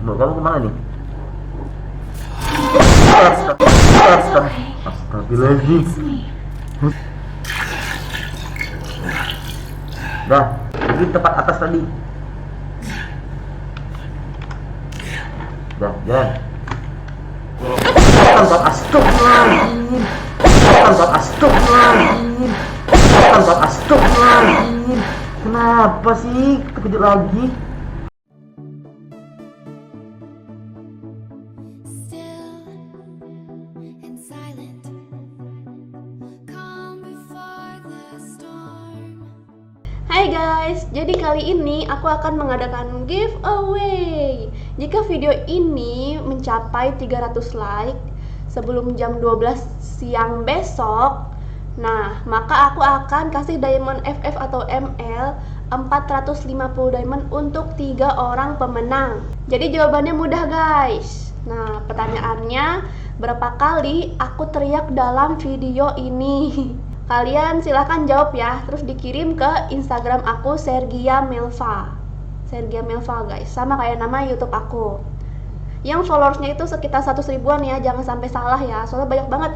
Mau kamu kemana nih? Astagfirullahaladzim. Dah, pergi tempat atas tadi. Dah, jalan. Tanpa astagfirullahaladzim. Tanpa astagfirullahaladzim. Tanpa astagfirullahaladzim. Kenapa sih terkejut lagi? Hai guys, jadi kali ini aku akan mengadakan giveaway. Jika video ini mencapai 300 like sebelum jam 12 siang besok, nah maka aku akan kasih diamond FF atau ML 450 diamond untuk 3 orang pemenang. Jadi jawabannya mudah guys. Nah pertanyaannya, berapa kali aku teriak dalam video ini? Kalian silahkan jawab ya, terus dikirim ke Instagram aku Sergia Melva guys, sama kayak nama YouTube aku. Yang followersnya itu sekitar 100 ribuan ya, jangan sampai salah ya, soalnya banyak banget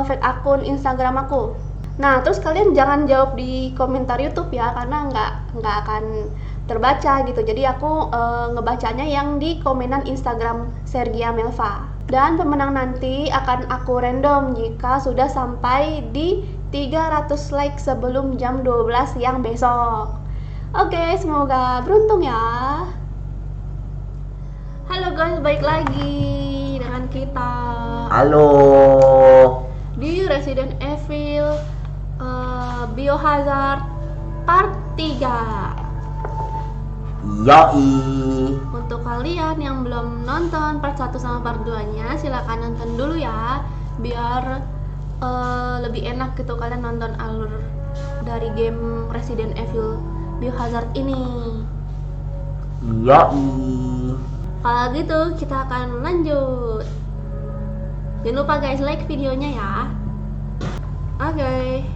fake akun Instagram aku. Nah terus kalian jangan jawab di komentar YouTube ya, karena nggak akan terbaca gitu. Jadi aku ngebacanya yang di komenan Instagram Sergia Melva. Dan pemenang nanti akan aku random jika sudah sampai di 300 like sebelum jam 12 siang besok. Oke, semoga beruntung ya. Halo guys, balik lagi dengan kita. Halo. Di Resident Evil Biohazard Part 3. Yoi. Untuk kalian yang belum nonton part 1 sama part 2 nya, silahkan nonton dulu ya, biar lebih enak gitu kalian nonton alur dari game Resident Evil Biohazard ini. Yoi. Kalau gitu kita akan lanjut. Jangan lupa guys, like videonya ya. Oke.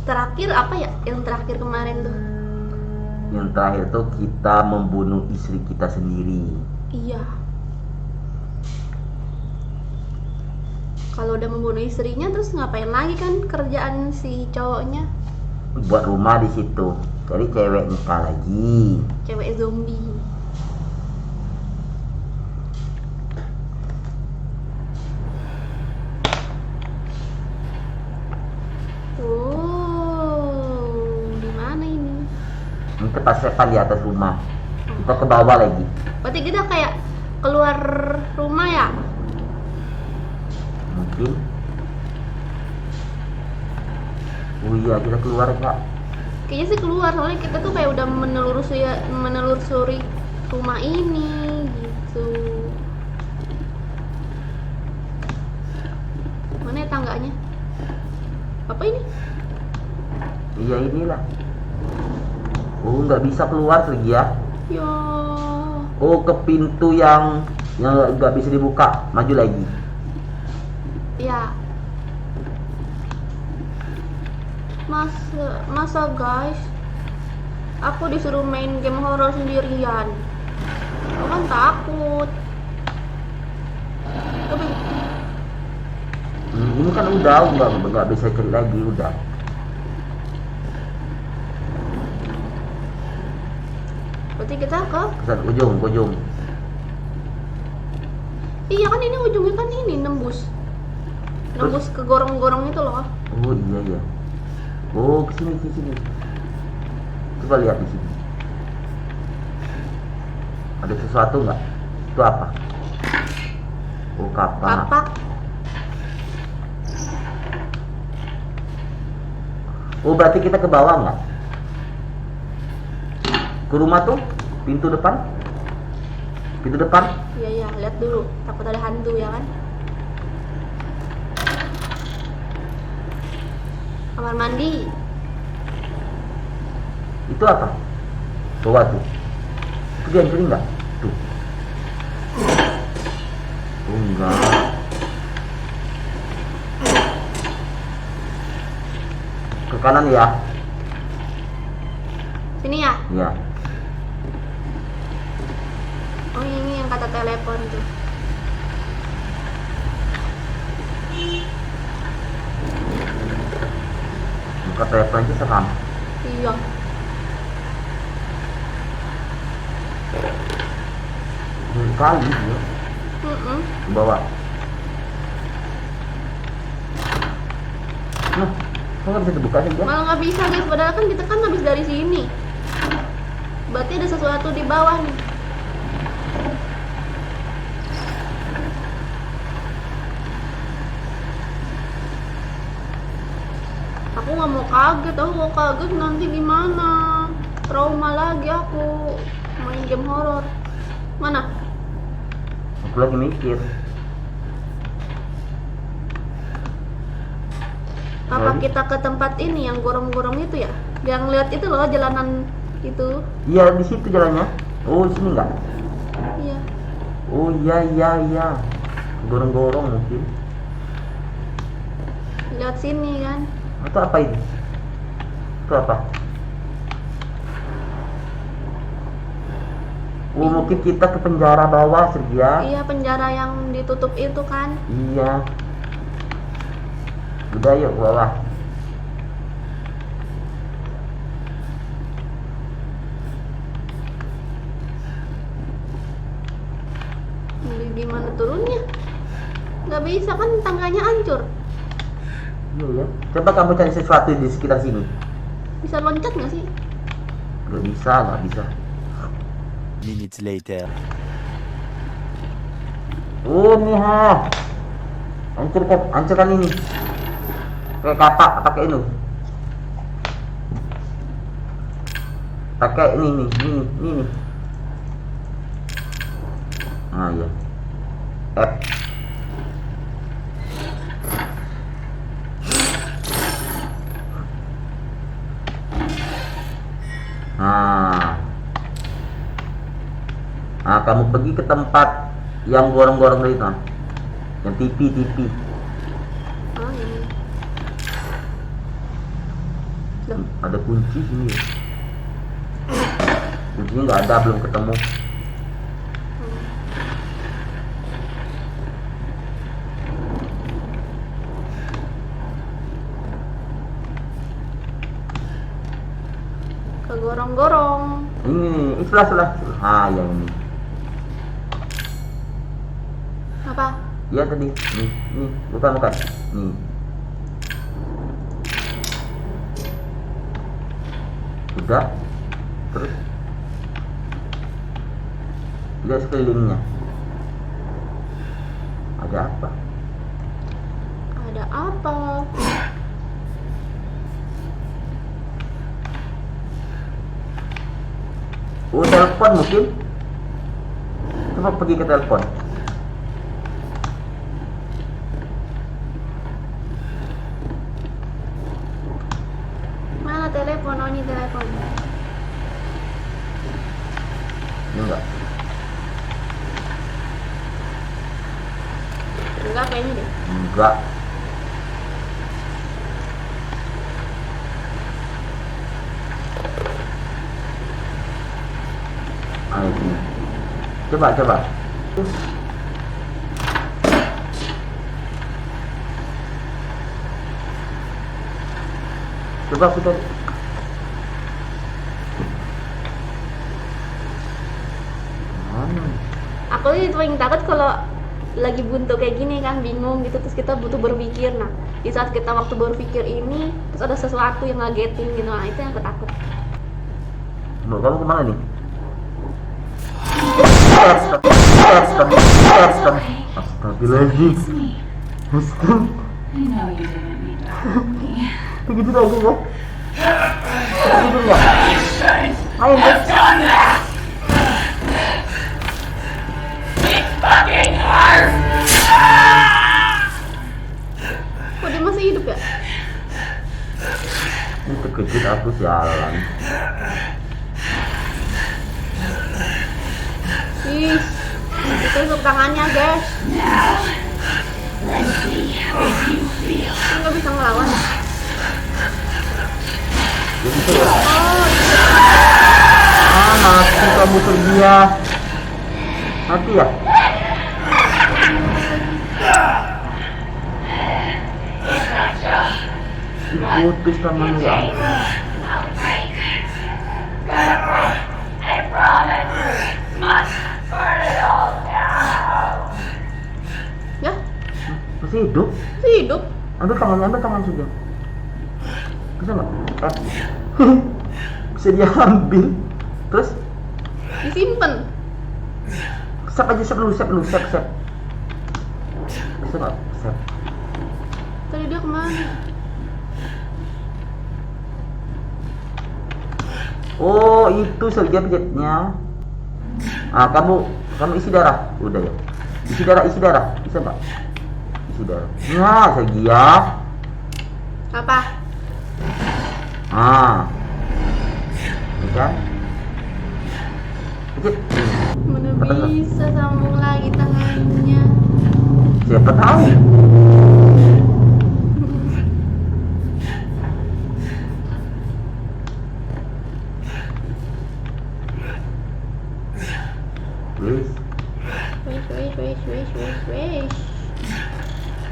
Terakhir apa ya? Yang terakhir kemarin tuh. Yang terakhir tuh kita membunuh istri kita sendiri. Iya. Kalau udah membunuh istrinya terus ngapain lagi kan kerjaan si cowoknya? Buat rumah di situ. Jadi cewek nikah lagi. Cewek zombie. Kita pasepan di atas rumah. Kita ke bawah lagi. Berarti kita kayak keluar rumah ya? Mungkin. Oh iya, kita keluar enggak? Kayaknya sih keluar, soalnya kita tuh kayak udah menelusuri rumah ini gitu. Mana ya tangganya? Apa ini? Iya inilah. Oh nggak bisa keluar lagi ya? Ya. Oh ke pintu yang nggak bisa dibuka, maju lagi. Ya. Masa guys, aku disuruh main game horror sendirian. Aku kan takut. Tapi Ini kan udah nggak bisa cari lagi udah. berarti kita ke ujung. Iya kan ini ujungnya kan ini nembus ke gorong-gorong itu loh. Oh iya. Oh kesini. Coba lihat di sini. Ada sesuatu nggak? Itu apa? Oh kapak. Oh berarti kita ke bawah nggak? Ke rumah tuh pintu depan. Iya lihat dulu, takut ada hantu ya kan. Kamar mandi. Itu apa? Bawa tuh. Itu dihancurin nggak? Tuh. Oh enggak. Ke kanan ya. Sini ya? Iya. Oh ini yang kata telepon tuh. Buka telepon aja seram. Iya. Kali ya. Bawa. Nah, kok nggak bisa dibuka sih ya? Malah nggak bisa guys, padahal kan kita kan habis dari sini. Berarti ada sesuatu di bawah nih. Aku nggak mau kaget, aku mau kaget nanti gimana? Trauma lagi aku main game horor. Mana? Aku lagi mikir. Apa kita ke tempat ini yang gorong-gorong itu ya? Yang lihat itu loh jalanan itu. Iya di situ jalannya. Oh di sini nggak? Iya. Oh iya. Gorong-gorong mungkin. Lihat sini kan. Atau apa ini? Itu apa? Oh mungkin kita ke penjara bawah Sergia. Iya, penjara yang ditutup itu kan. Iya. Udah yuk bawah. Ini gimana turunnya? Nggak bisa kan, tangganya hancur. Iya ya. Coba kamu cari sesuatu di sekitar sini. Bisa loncat nggak sih? Nggak bisa. Minutes later. Oh nih ha. Hancurkan ini. Kayak kapak pakai ini. Pakai ini. Ah iya. F. Nah, kamu pergi ke tempat yang gorong-gorong itu, yang TV. Oh ini. Loh, Ada kunci sini. Kuncinya nggak ada, belum ketemu. ke gorong-gorong. Ini sebelah. Ah yang ini. Apa? Iya tadi. Nih, bukan. Nih. Udah. Terus. Lihat sekelilingnya. Ada apa? Ada apa? Oh, telepon mungkin. Coba pergi ke telepon. Mana telepon? Oh ini telepon. Ini enggak. Enggak kayaknya deh. Enggak. Ayo sini. Coba. Coba kita. Aku itu paling takut kalau lagi buntu kayak gini kan, bingung gitu, terus kita butuh berpikir. Nah, di saat kita waktu berpikir ini, terus ada sesuatu yang ngagetin gitu, nah itu yang aku takut. Menurut kamu kemana nih? Astagfirullahaladzim. Begitu lagi ya? Begitu ya? Ayo kok dia masih hidup ya? Ini terkejut aku sialan. Ih, itu untuk tangannya guys. Nggak bisa ngelawan. Jadi itu ya. Oh, mati kamu Sylvia. Mati ya? Diputus tangannya ya. Ya, Masih hidup? masih hidup. Ambil tangan saja. Bisa nggak? Bisa diambil. Terus? Disimpan. Sep aja, sep dulu. Bisa nggak? Sep. Tadi dia kemana? Oh, itu saja pencetnya. Ah, kamu isi darah. Udah ya. Isi darah. Bisa nggak? Isi darah. Nah, Segia. Apa? Ah. Bisa? Pencet. Mana Apa tuh? bisa sambung lagi tangannya? Siapa tahu? Wis.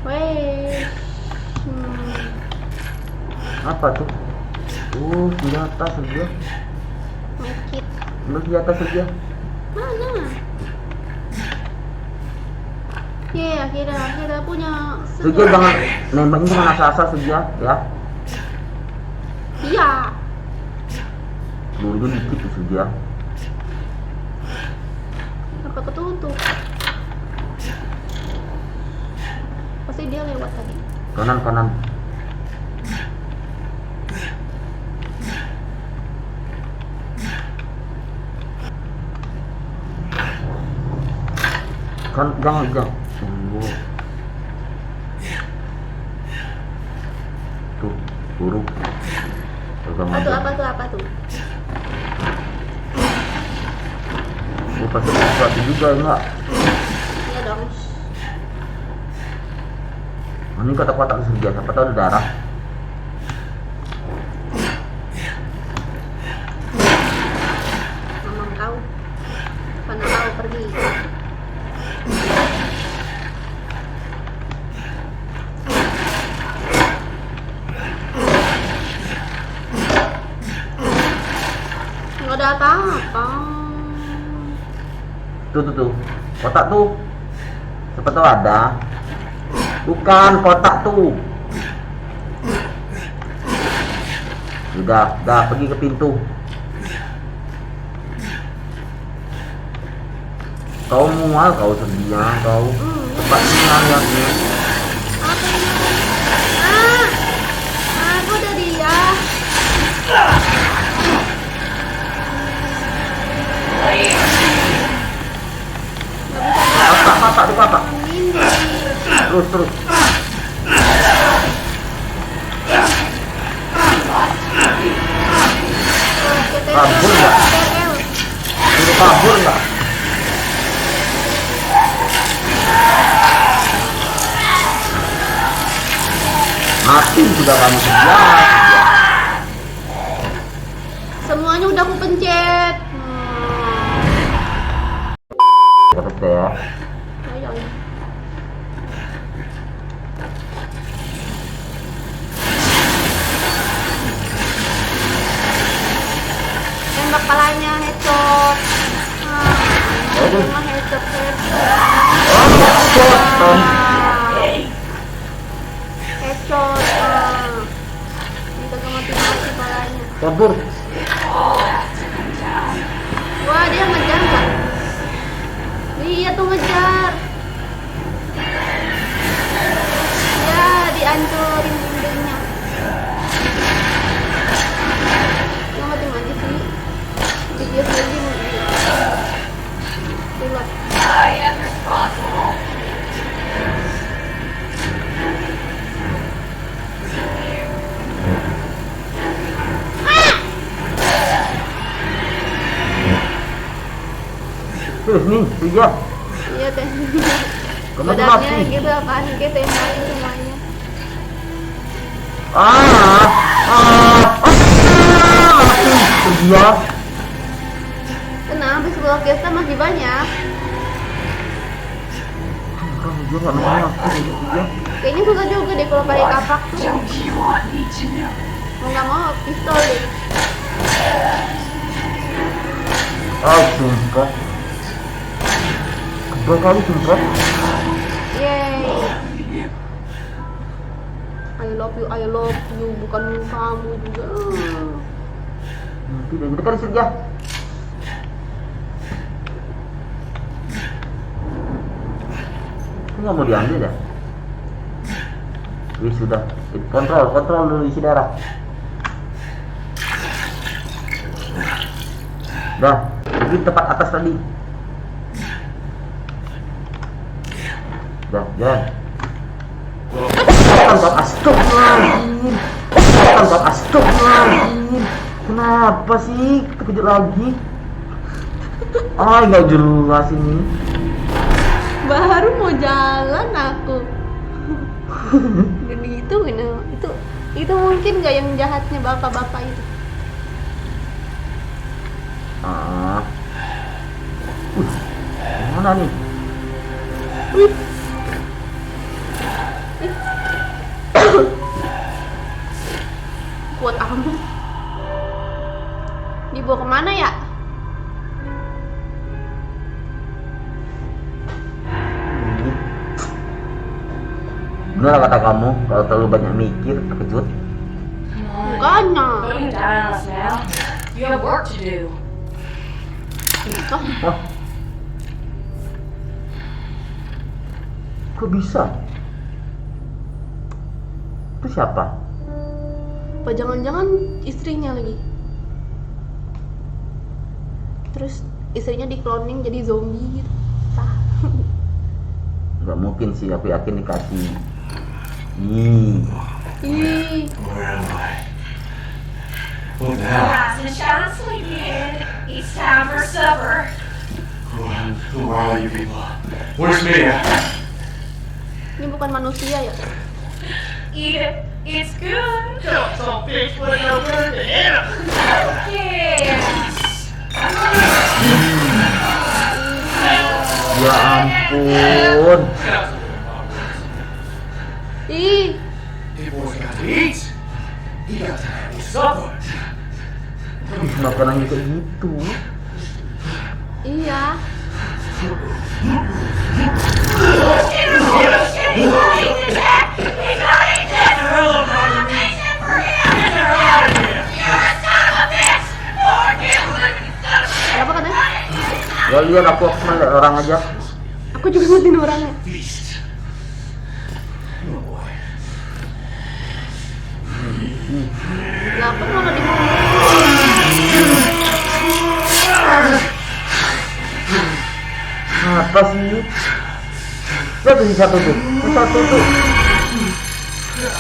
Wes. Apa tuh? Senjata saja. Medkit. Ambil senjata saja. Mana? Akhirnya kita punya Saja jangan nembaknya jangan asal-asal saja ya. Iya. Dulu dikit tuh saja. Apa ketutup? Pasti dia lewat tadi. Kanan. Jangan. Tunggu. Tuh, buruk. Pegang aja. Apa tuh? Pasti sesuatu juga enggak? Iya dong. Ini kotak-kotak saja, siapa tahu ada darah. Mamam kau. Mana kau pergi? Nggak ada apa-apa. Tuh. Kotak tuh. Siapa tahu ada. Bukan kotak tuh. Udah pergi ke pintu. Kau mual kau sedia kau. Cepatnya lihatnya. Apa ini? Aku udah dia. Papak. Ini. Terus. Kabur nggak? Suruh kabur nggak? Mati sudah kamu sedia. Semuanya udah aku pencet. Terus ya. Ayo. Tembak palanya headshot. Cuma headshot. Headshot. Kita mati palanya. Kabur. Wah, dia ngejar nggak? Iya tuh ngejar. Ya, dihancurin dindingnya. Yang mati sih. Dia sendiri ulat. Terus nih, tiga. Iya teh. Kamu Badannya mati. gitu apaan gitu tembakin semuanya. Mati, tiga. Kenapa Kalau kita masih banyak. Kamu juga nggak mau aku dia. Kayaknya susah juga deh kalau pakai kapak tuh. Mau nggak mau pistol deh. Oh sumpah. Kedua kali sumpah. Yeay. I love you, bukan kamu juga. Tidak, kita kan saja. Nggak mau diambil ya? Wih sudah, kontrol dulu isi darah. Dah, pergi tempat atas tadi. Dah, jalan. Astagfirullahaladzim. Astagfirullahaladzim. Kenapa sih terkejut lagi? Ah, nggak jelas ini. Baru mau jalan aku. Dan itu mungkin nggak yang jahatnya bapak-bapak itu. Ah. Mana nih? Wih. Kuat amat. Dibawa kemana ya? Benar kata kamu, kalau terlalu banyak mikir, terkejut. Bukannya. Don't you die on us now. You have work to do. Wah. Kok bisa? Itu siapa? Apa jangan-jangan istrinya lagi? Terus istrinya di-cloning jadi zombie gitu. Gak mungkin sih, aku yakin dikasih. Ih. Where am I? What now? Rise and shine, sleepyhead. It's time for supper. Who are all you people? Where's Mia? Ini bukan manusia ya? Eat it. It's good. Some fish put over the end. Yes. Ya ampun. Ih, Hey boys got to eat. He got to have his supper. Makanannya kayak gitu. iya. Kenapa katanya? Ya lihat aku cuma lihat orang aja. Aku juga ngeliatin orangnya. Feast. Oh boy. Lapar malah di Apa sih? Lihat tuh satu tuh. Satu tuh.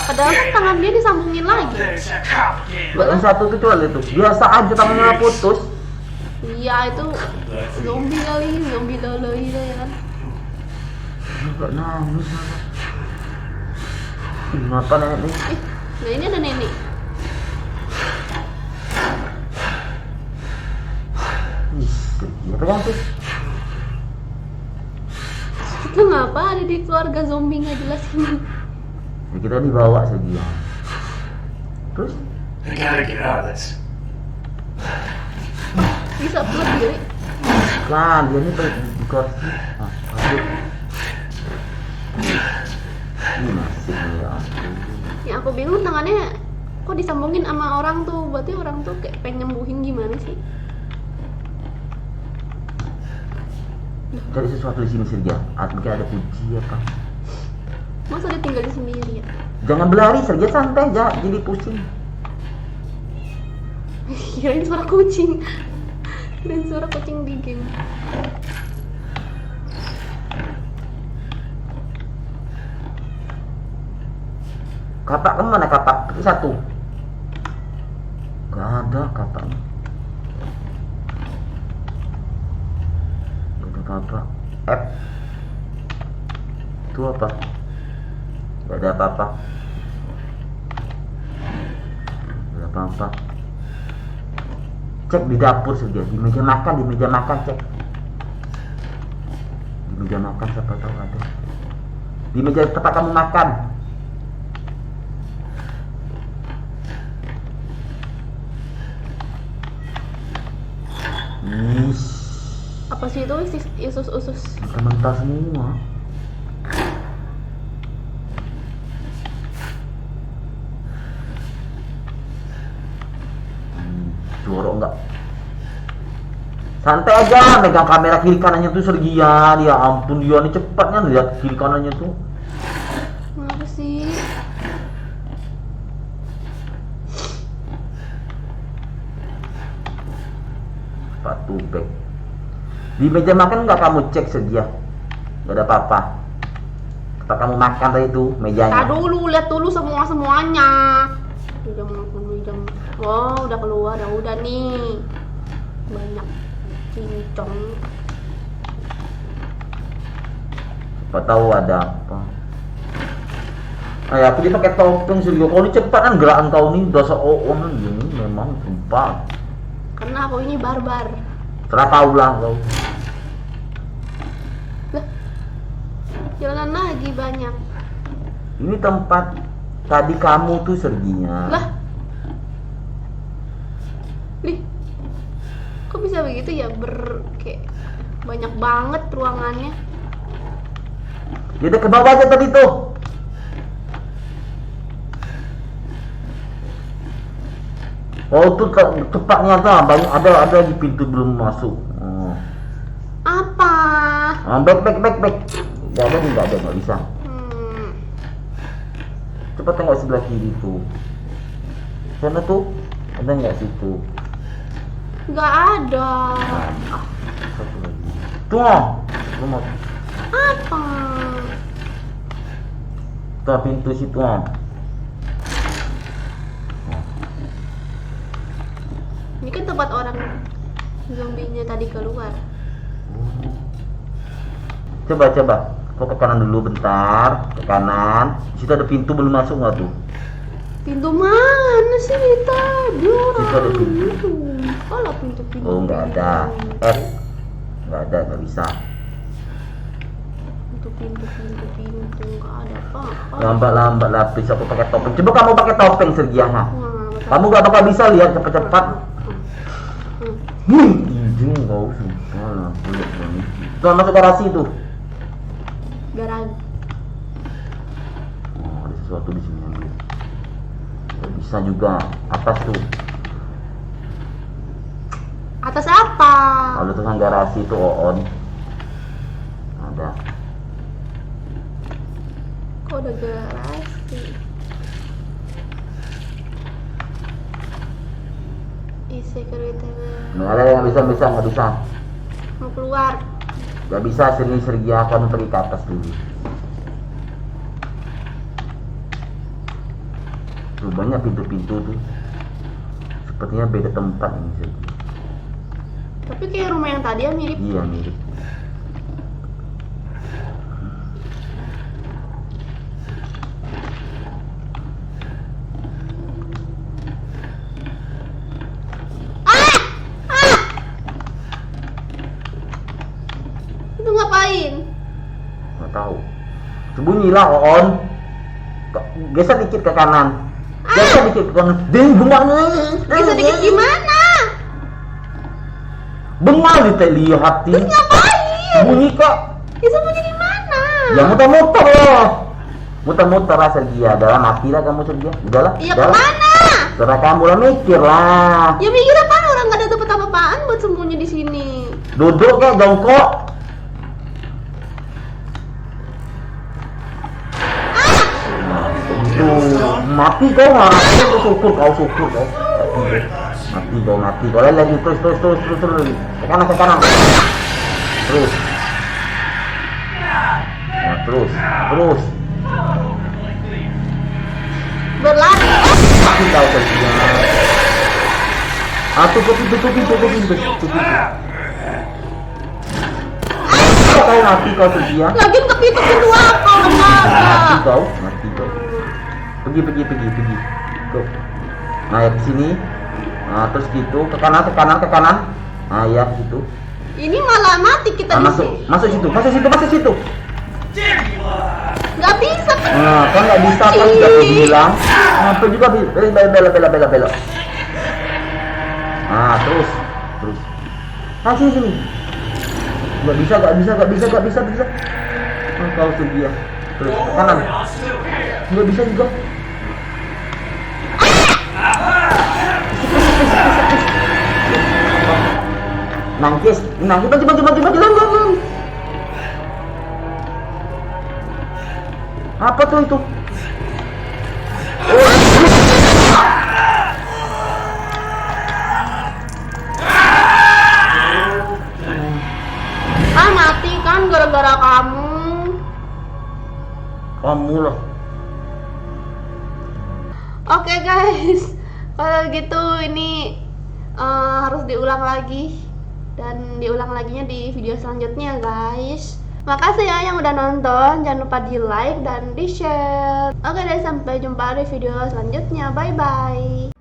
Padahal kan tangan dia disambungin lagi. There's a complicated. Yang satu tuh coba lihat tuh. Biasa aja tangannya putus. Iya itu zombie kali, zombie lolo itu ya kan. Enggak nangis malah. Kenapa nenek nih? Nah ini ada nenek. Ih, ya pegang tuh. Kenapa ada di keluarga zombie nggak jelas ini? Ya, kita dibawa saja. Terus? I gotta get out of this. Bisa berdiri. Kan dia ini di kursi. Ah, aduh. Ini nasib nih ya. Yang aku bingung tangannya kok disambungin sama orang tuh. Berarti orang tuh kayak pengen nyembuhin gimana sih? Cari sesuatu di sini Sirja. Mungkin ada kunci apa? Masa dia tinggal di sendiri ya? Jangan berlari Sirja, santai aja. Jadi pusing. Kirain suara kucing. Dan suara kucing di game. Kapak kemana kapak? Itu satu. Gak ada kapaknya. Gak ada kapak. F. Itu apa? Gak ada apa-apa. Gak ada apa-apa. Cek di dapur saja, di meja makan cek. meja makan siapa tahu ada. Di meja tempat kamu makan. Apa sih itu usus? Mentah semua. Jorok enggak? Santai aja, megang kamera kiri kanannya tuh Sergian. Ya ampun, dia nih cepatnya lihat kiri kanannya tuh. Apa sih? Sepatu bag. Di meja makan nggak kamu cek Sergia? Gak ada apa-apa. Tempat kamu makan tadi itu mejanya. Dulu, lihat dulu semuanya. Oh, udah keluar, udah nih. Banyak cincong. Siapa tahu ada apa. Aku dia pakai topeng Sergio. Kau ini cepat kan gerakan kau nih, dosa orang gini memang sumpah. Karena aku ini barbar. Serah kau lah kau. Lah, jalan lagi banyak. Ini tempat tadi kamu tuh Serginya. Lah, Lih, kok bisa begitu ya? Kayak banyak banget ruangannya. Dia udah ke bawah aja tadi tuh. Oh tuh cepatnya tuh banyak ada di pintu belum masuk. Oh. Apa? Back. Nggak ada nggak bisa. Coba tengok sebelah kiri tuh. Sana tuh ada nggak situ? Nggak ada. Satu lagi. Tuh, rumah. Apa? Tuh pintu situ. Ini kan tempat orang zombinya tadi keluar. Coba. Kau ke kanan dulu bentar. Ke kanan. Di situ ada pintu belum masuk nggak tuh? Pintu mana sih tadi? Situ ada pintu. Kalau pintu. Oh nggak ada. Nggak ada, nggak bisa. Pintu nggak ada apa-apa. Lambat lapis. Aku pakai topeng. Coba kamu pakai topeng Sergiana. Wah, Kamu gak bakal bisa lihat cepat-cepat. Izin kau sumpah lah. Tuh masuk garasi tuh. Garang. Oh, ada sesuatu di sini ambil. Gak bisa juga. Atas tuh. Atas apa? Kalau tulisan garasi tuh on. Ada. Kok ada garasi? Security. Nggak ada yang bisa nggak bisa. Mau keluar. Gak bisa sini Sergia, kamu pergi ke atas dulu. Tuh banyak pintu-pintu tuh. Sepertinya beda tempat ini Sergia. Tapi kayak rumah yang tadi ya mirip. Iya mirip. Itu ngapain? Nggak tahu. Sembunyilah on. Geser dikit ke kanan. Geser dikit ke kanan. Bengong. Bisa dikit gimana? Bengal lihat. Terus ngapain? Sembunyi kok. Bisa sembunyi di mana? Ya muter-muter loh. Muter-muter lah Sergia. Udah mati lah kamu Sergia. Udahlah. Iya udahlah. kemana? Setelah kamu lah mikir lah. Ya mikir apaan, orang nggak ada tempat apa-apaan buat sembunyi di sini. Duduk kayak jongkok. Mati kau mati syukur kau mati kau lagi terus ke kanan terus nah, terus Berlari. mati kau Sergia. Tutupin kau mati kau Sergia. Lagi ke pintu apa? Mati kau. Pergi. Tuh. Nah ya ke sini. Nah terus gitu ke kanan. Nah ya gitu. Ini malah mati kita Nah, di masuk, sini. masuk situ, masuk situ, masuk situ. Nggak bisa. Nah, kan nggak bisa kan sudah aku bilang. Apa juga belok. Ah, terus. Ah, sini. Nggak bisa. Oh, kau tuh dia. Terus ke kanan. Nggak bisa juga. Nangkis, maju, lang. Apa tuh itu? Ah, mati kan gara-gara kamu. Kamu lah. Oke guys, kalau gitu ini harus diulang lagi dan diulang laginya di video selanjutnya guys. Makasih ya yang udah nonton, jangan lupa di like dan di share. Oke deh, sampai jumpa di video selanjutnya, bye bye.